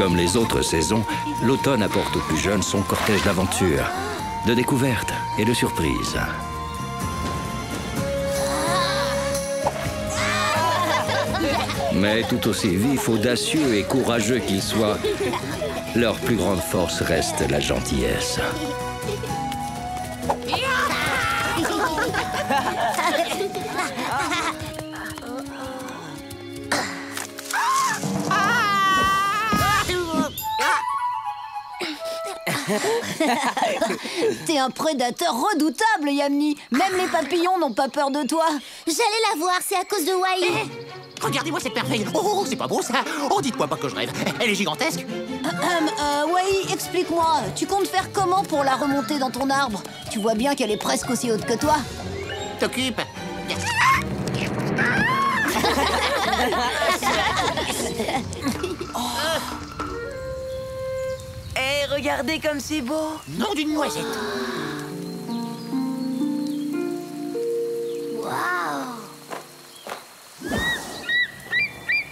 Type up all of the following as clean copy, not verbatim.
Comme les autres saisons, l'automne apporte aux plus jeunes son cortège d'aventures, de découvertes et de surprises. Mais tout aussi vifs, audacieux et courageux qu'ils soient, leur plus grande force reste la gentillesse. T'es un prédateur redoutable, Yamni. Même les papillons n'ont pas peur de toi. J'allais la voir, c'est à cause de Wai. Regardez-moi cette merveille. Oh, c'est pas beau ça. Oh, dites-moi pas que je rêve. Elle est gigantesque. Wai, explique-moi. Tu comptes faire comment pour la remonter dans ton arbre? Tu vois bien qu'elle est presque aussi haute que toi. T'occupe. Hé, regardez comme c'est beau. Nom d'une noisette. Waouh!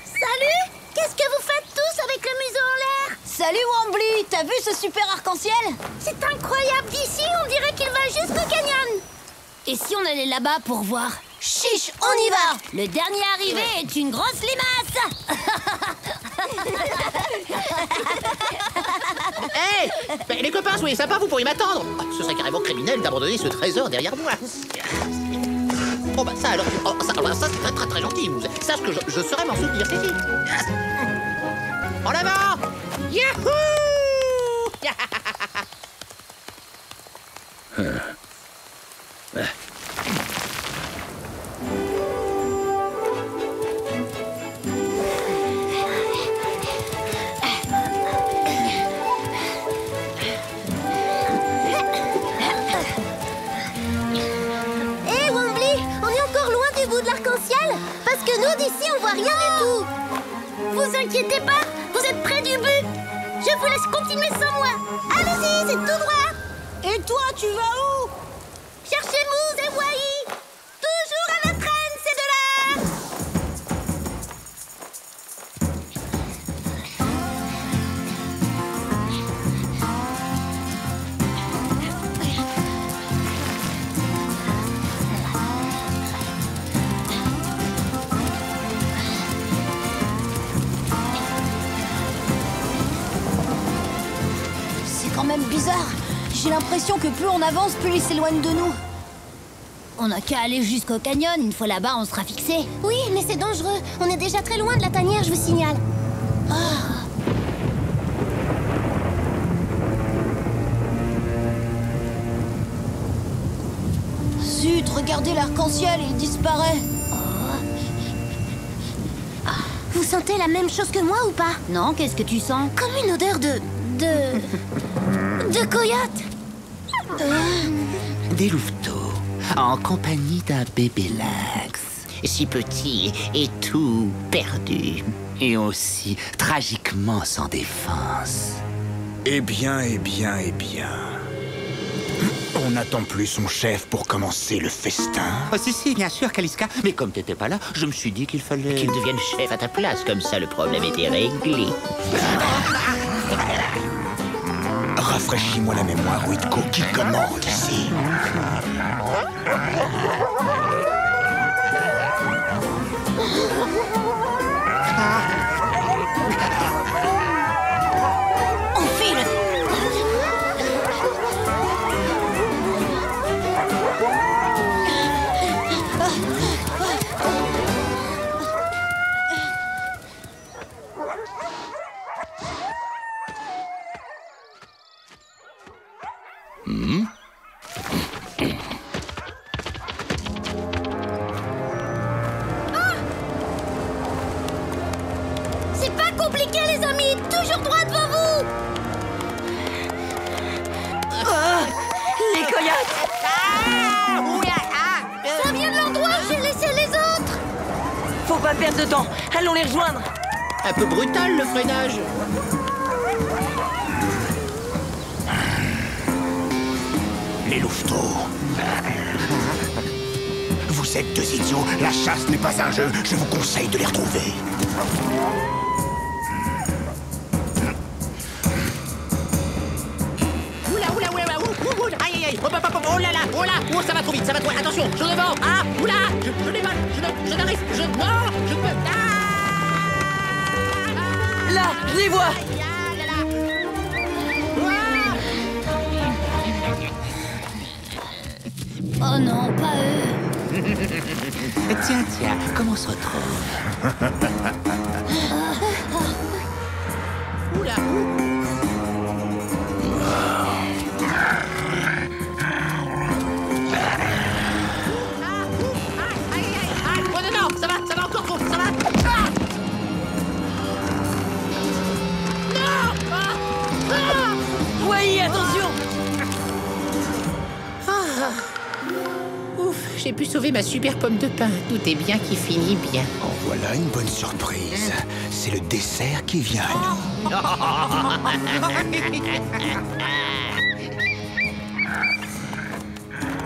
Salut! Qu'est-ce que vous faites tous avec le museau en l'air? Salut, Wambly. T'as vu ce super arc-en-ciel? C'est incroyable d'ici, on dirait qu'il va jusqu'au canyon. Et si on allait là-bas pour voir? Chiche, on y va. Le dernier arrivé est une grosse limace. Hé les copains, soyez sympas, vous pourriez m'attendre. Ce serait carrément criminel d'abandonner ce trésor derrière moi. Oh bah ça alors, ça c'est très très très gentil. Sache que je saurais m'en souvenir, c'est dit. En avant. Yahoo. Parce que nous, d'ici, on voit rien du tout. Vous inquiétez pas, vous êtes près du but. Je vous laisse continuer sans moi. Allez-y, c'est tout droit. Et toi, tu vas où? Cherchez Moose et Wai. Toujours à la traîne, ces deux-là. Quand même bizarre. J'ai l'impression que plus on avance, plus il s'éloigne de nous. On n'a qu'à aller jusqu'au canyon. Une fois là-bas, on sera fixé. Oui, mais c'est dangereux. On est déjà très loin de la tanière, je vous signale. Zut, regardez l'arc-en-ciel, il disparaît. Vous sentez la même chose que moi ou pas? Non, qu'est-ce que tu sens? Comme une odeur de coyote. Des louveteaux, en compagnie d'un bébé lynx, si petit et tout perdu, et aussi tragiquement sans défense. Eh bien, eh bien, eh bien... On n'attend plus son chef pour commencer le festin. Oh, si, bien sûr, Kaliska. Mais comme t'étais pas là, je me suis dit qu'il fallait... qu'il devienne chef à ta place, comme ça le problème était réglé. Rafraîchis-moi la mémoire, Witko, qui commande ici. On file. C'est pas compliqué, les amis. Toujours droit devant vous. Les coyotes! Ça vient de l'endroit où j'ai laissé les autres. Faut pas perdre de temps. Allons les rejoindre. Un peu brutal, le freinage. Les louveteaux. Vous êtes deux idiots. La chasse n'est pas un jeu. Je vous conseille de les retrouver. Oh, ça va trop vite, ça va trop vite. Attention, je devant. Ah, oula, je dévale, je n'arrive, non, je peux... Là, je les vois. Oh non, pas eux. Tiens, comment on se retrouve? Oula. Oh non, ça va encore trop, ça va. Ah non. Oui, attention. Ouf, j'ai pu sauver ma super pomme de pain. Tout est bien qui finit bien. En voilà une bonne surprise. C'est le dessert qui vient à nous.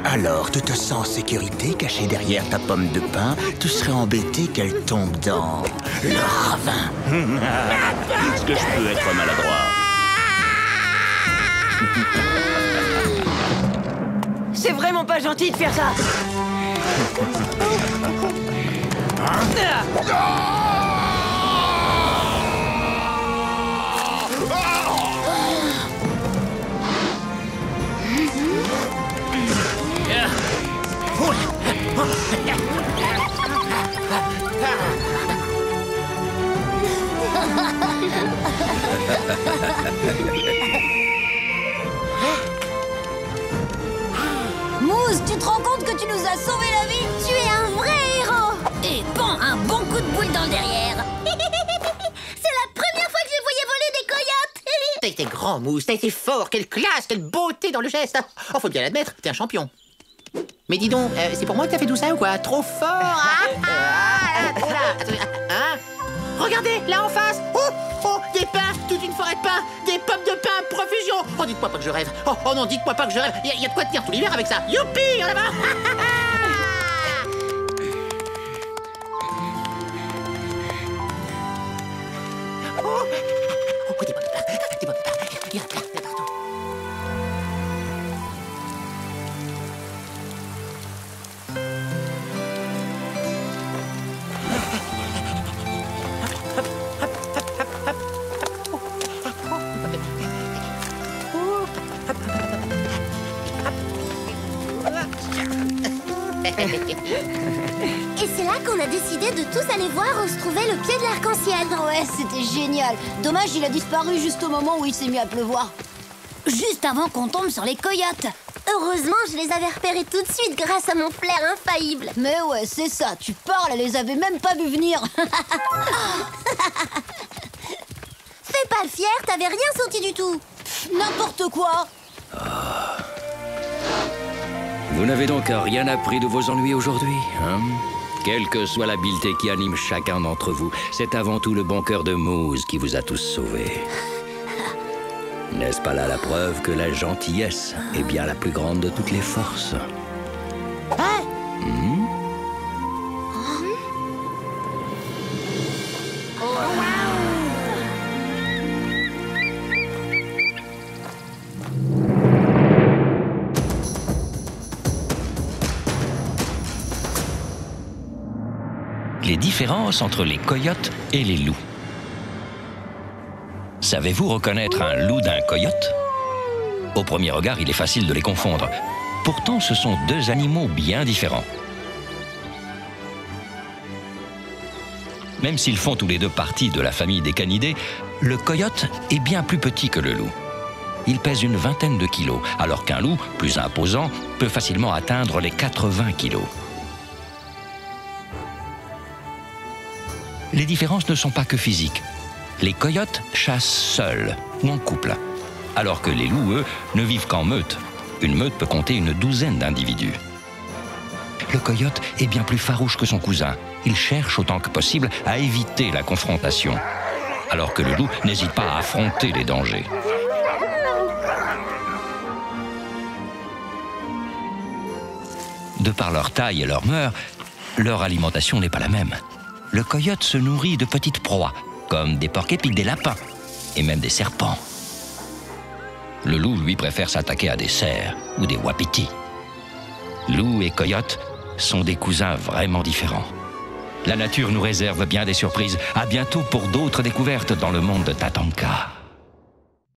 Alors, tu te sens en sécurité, caché derrière ta pomme de pain? Tu serais embêté qu'elle tombe dans le ravin. Est-ce que je peux être maladroit? C'est vraiment pas gentil de faire ça. Mousse, tu te rends compte que tu nous as sauvé la vie? Tu es un vrai héros. Et bon, un bon coup de boule dans le derrière. C'est la première fois que je voyais voler des coyotes. T'as été grand, Mousse, t'as été fort, quelle classe, quelle beauté dans le geste. Oh, faut bien l'admettre, t'es un champion. Mais dis donc, c'est pour moi que t'as fait tout ça ou quoi? Trop fort, hein? Hein? Regardez, là en face. Oh, des pins, toute une forêt de pins, des pommes de pin, profusion. Oh, dites-moi pas que je rêve. Oh non, dites-moi pas que je rêve. Il y a de quoi tenir tout l'hiver avec ça. Youpi, en là-bas. Oh, des pommes de pin, des pommes de pin. Il y en a plein, partout. Et c'est là qu'on a décidé de tous aller voir où se trouvait le pied de l'arc-en-ciel. Ouais, c'était génial. Dommage, il a disparu juste au moment où il s'est mis à pleuvoir. Juste avant qu'on tombe sur les coyotes. Heureusement, je les avais repérés tout de suite grâce à mon flair infaillible. Mais ouais, c'est ça, tu parles, elle les avait même pas vu venir. Fais pas le fier, t'avais rien senti du tout. N'importe quoi. Vous n'avez donc rien appris de vos ennuis aujourd'hui, hein? Quelle que soit l'habileté qui anime chacun d'entre vous, c'est avant tout le bon cœur de Mousse qui vous a tous sauvés. N'est-ce pas là la preuve que la gentillesse est bien la plus grande de toutes les forces? Les différences entre les coyotes et les loups. Savez-vous reconnaître un loup d'un coyote? Au premier regard, il est facile de les confondre. Pourtant, ce sont deux animaux bien différents. Même s'ils font tous les deux partie de la famille des canidés, le coyote est bien plus petit que le loup. Il pèse une vingtaine de kilos, alors qu'un loup, plus imposant, peut facilement atteindre les 80 kilos. Les différences ne sont pas que physiques. Les coyotes chassent seuls ou en couple, alors que les loups, eux, ne vivent qu'en meute. Une meute peut compter une douzaine d'individus. Le coyote est bien plus farouche que son cousin. Il cherche autant que possible à éviter la confrontation, alors que le loup n'hésite pas à affronter les dangers. De par leur taille et leur mœurs, leur alimentation n'est pas la même. Le coyote se nourrit de petites proies, comme des porcs-épics, des lapins et même des serpents. Le loup, lui, préfère s'attaquer à des cerfs ou des wapitis. Loup et coyote sont des cousins vraiment différents. La nature nous réserve bien des surprises. À bientôt pour d'autres découvertes dans le monde de Tatanka.